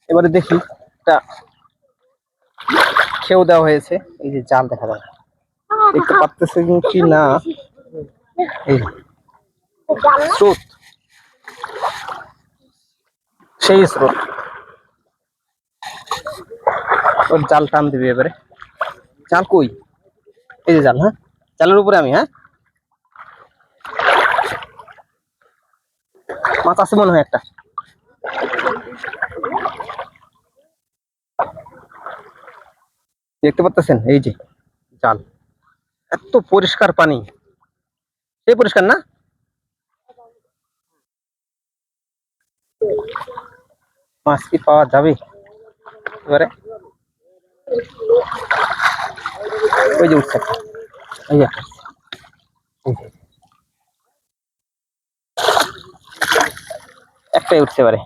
এবারে দেখি একটা খেয়েও দেওয়া হয়েছে। এই যে জাল দেখা যায়, দেখতে পারতেছেন কি না? এই স্রোত, সেই স্রোত। ওর জাল টান দিবি এবারে। জাল কই? এই যে জাল। হ্যাঁ, জালের উপরে আমি। হ্যাঁ, মাছ আছে মনে হয় একটা। দেখতে পাচ্ছেন? এই যে জাল, এত পরিষ্কার পানি, সেই পরিষ্কার না? মাছ কি পাওয়া যাবে এবারে? ওই যে উঠছে একটা, এই যে একটা, এই যে একটাই উঠছে এবারে।